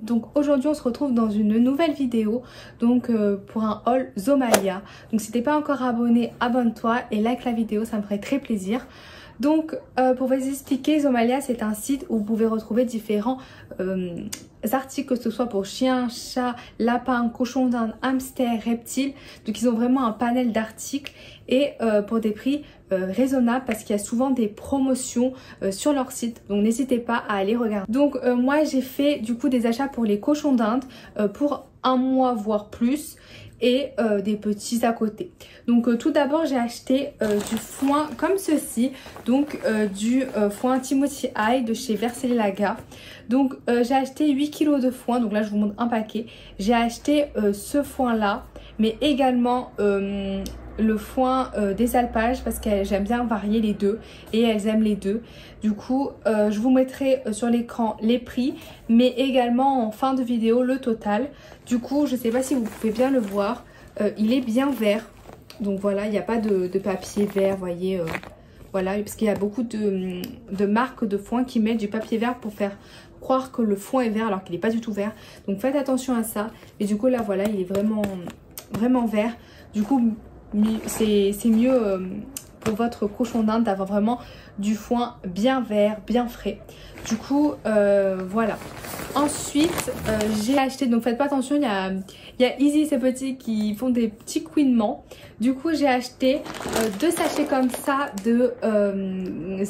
Donc aujourd'hui on se retrouve dans une nouvelle vidéo donc pour un haul Zomalia. Donc si t'es pas encore abonné, abonne-toi et like la vidéo, ça me ferait très plaisir. Donc pour vous expliquer, Zomalia c'est un site où vous pouvez retrouver différents articles, que ce soit pour chiens, chats, lapins, cochons d'Inde, hamsters, reptiles. Donc ils ont vraiment un panel d'articles et pour des prix raisonnables parce qu'il y a souvent des promotions sur leur site. Donc n'hésitez pas à aller regarder. Donc moi j'ai fait du coup des achats pour les cochons d'Inde pour un mois voire plus et des petits à côté. Donc tout d'abord j'ai acheté du foin comme ceci, donc du foin Timothy Eye de chez Versailles-Laga. Donc j'ai acheté 8 kg de foin, donc là je vous montre un paquet. J'ai acheté ce foin là, mais également le foin des alpages parce que j'aime bien varier les deux et elles aiment les deux. Du coup je vous mettrai sur l'écran les prix mais également en fin de vidéo le total. Du coup je sais pas si vous pouvez bien le voir, il est bien vert. Donc voilà, il n'y a pas de papier vert, vous voyez, voilà, parce qu'il y a beaucoup de marques de foin qui mettent du papier vert pour faire croire que le foin est vert alors qu'il n'est pas du tout vert. Donc faites attention à ça. Et du coup là voilà, il est vraiment vert. Du coup c'est mieux pour votre cochon d'Inde d'avoir vraiment du foin bien vert, bien frais. Du coup voilà. Ensuite j'ai acheté, donc faites pas attention, il y a Easy ces petits qui font des petits couinements. Du coup j'ai acheté 2 sachets comme ça de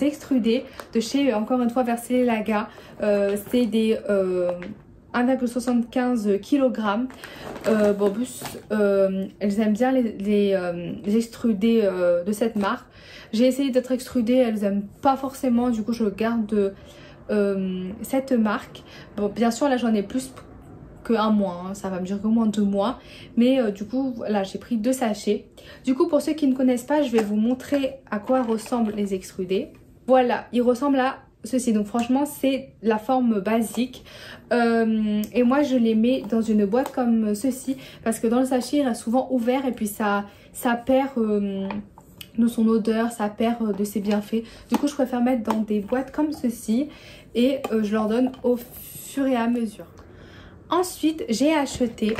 extrudés de chez encore une fois Versailles-Laga. C'est des 1,75 kg. Bon, en plus elles aiment bien les extrudés de cette marque. J'ai essayé d'autres extrudés, elles aiment pas forcément, du coup je garde cette marque. Bon bien sûr là j'en ai plus qu'un mois, hein. Ça va me durer au moins 2 mois, mais du coup voilà j'ai pris 2 sachets. Du coup pour ceux qui ne connaissent pas, je vais vous montrer à quoi ressemblent les extrudés. Voilà, ils ressemblent à ceci, donc franchement c'est la forme basique et moi je les mets dans une boîte comme ceci parce que dans le sachet il reste souvent ouvert et puis ça perd de son odeur, ça perd de ses bienfaits. Du coup je préfère mettre dans des boîtes comme ceci et je leur donne au fur et à mesure. Ensuite j'ai acheté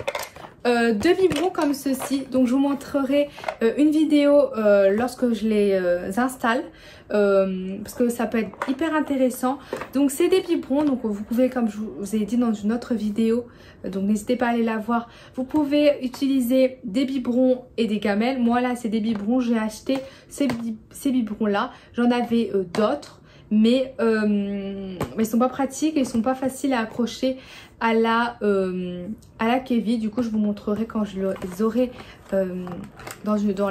2 biberons comme ceci, donc je vous montrerai une vidéo lorsque je les installe parce que ça peut être hyper intéressant. Donc c'est des biberons, donc vous pouvez, comme je vous ai dit dans une autre vidéo, donc n'hésitez pas à aller la voir, vous pouvez utiliser des biberons et des gamelles. Moi là c'est des biberons, j'ai acheté ces biberons là, j'en avais d'autres mais ils sont pas pratiques et ils sont pas faciles à accrocher à la Kevie. Du coup je vous montrerai quand je les aurai dans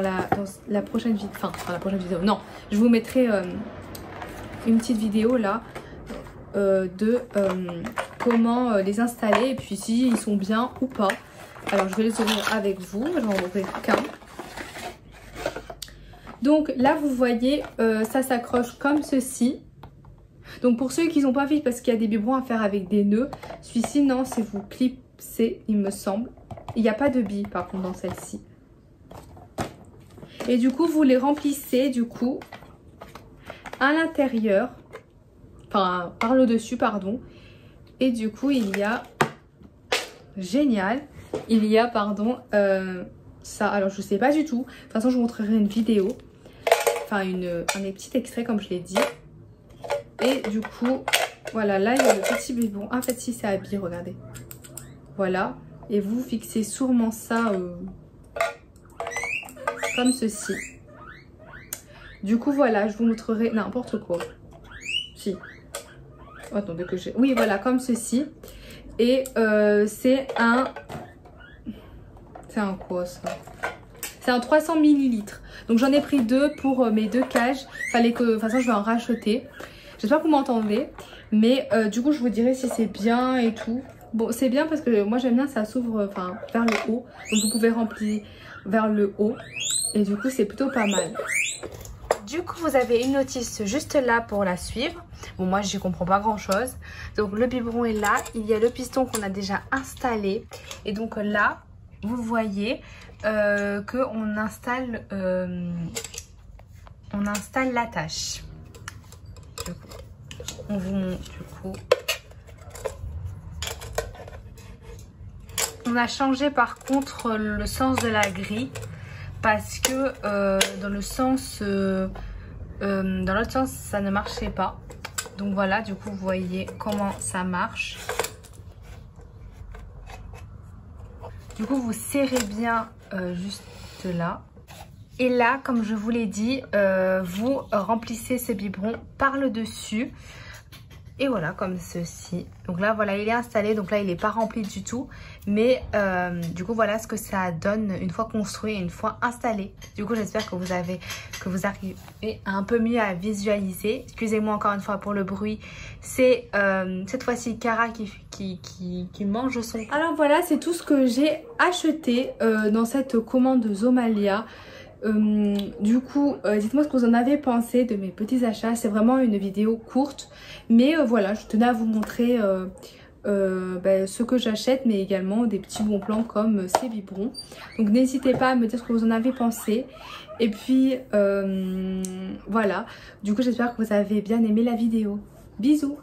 la prochaine vidéo, enfin dans la prochaine vidéo, non, je vous mettrai une petite vidéo là de comment les installer et puis si ils sont bien ou pas. Alors je vais les ouvrir avec vous, j'en ouvrirai qu'un. Donc là vous voyez ça s'accroche comme ceci. Donc pour ceux qui n'ont pas vu parce qu'il y a des biberons à faire avec des nœuds, celui-ci non, c'est vous clipsez il me semble. Il n'y a pas de billes par contre dans celle-ci. Et du coup vous les remplissez du coup à l'intérieur, enfin par le dessus pardon. Et du coup il y a, génial, il y a pardon ça, alors je sais pas du tout. De toute façon je vous montrerai une vidéo, enfin un petit extrait comme je l'ai dit. Et du coup, voilà, là il y a le petit biberon. En fait, si c'est habillé, regardez. Voilà. Et vous fixez sûrement ça comme ceci. Du coup, voilà, je vous montrerai n'importe quoi. Si. Attendez que j'ai... Oui, voilà, comme ceci. Et c'est un... C'est un quoi ça? C'est un 300 ml. Donc j'en ai pris 2 pour mes 2 cages. Fallait que... De toute façon, je vais en racheter. J'espère que vous m'entendez, mais du coup je vous dirai si c'est bien et tout. Bon c'est bien parce que moi j'aime bien, ça s'ouvre enfin vers le haut, donc vous pouvez remplir vers le haut et du coup c'est plutôt pas mal. Du coup vous avez une notice juste là pour la suivre. Bon moi j'y comprends pas grand chose. Donc le biberon est là, il y a le piston qu'on a déjà installé et donc là vous voyez qu'on installe, l'attache. On vous montre du coup. On a changé par contre le sens de la grille parce que dans l'autre sens ça ne marchait pas. Donc voilà, du coup vous voyez comment ça marche. Du coup vous serrez bien juste là. Et là, comme je vous l'ai dit, vous remplissez ce biberon par le dessus. Et voilà, comme ceci. Donc là, voilà, il est installé. Donc là, il n'est pas rempli du tout. Mais du coup, voilà ce que ça donne une fois construit et une fois installé. Du coup, j'espère que vous arrivez un peu mieux à visualiser. Excusez-moi encore une fois pour le bruit. C'est cette fois-ci Cara qui mange son... Alors voilà, c'est tout ce que j'ai acheté dans cette commande Zomalia. Du coup, dites-moi ce que vous en avez pensé de mes petits achats. C'est vraiment une vidéo courte, mais voilà, je tenais à vous montrer ce que j'achète, mais également des petits bons plans comme ces biberons. Donc n'hésitez pas à me dire ce que vous en avez pensé. Et puis voilà, du coup j'espère que vous avez bien aimé la vidéo. Bisous.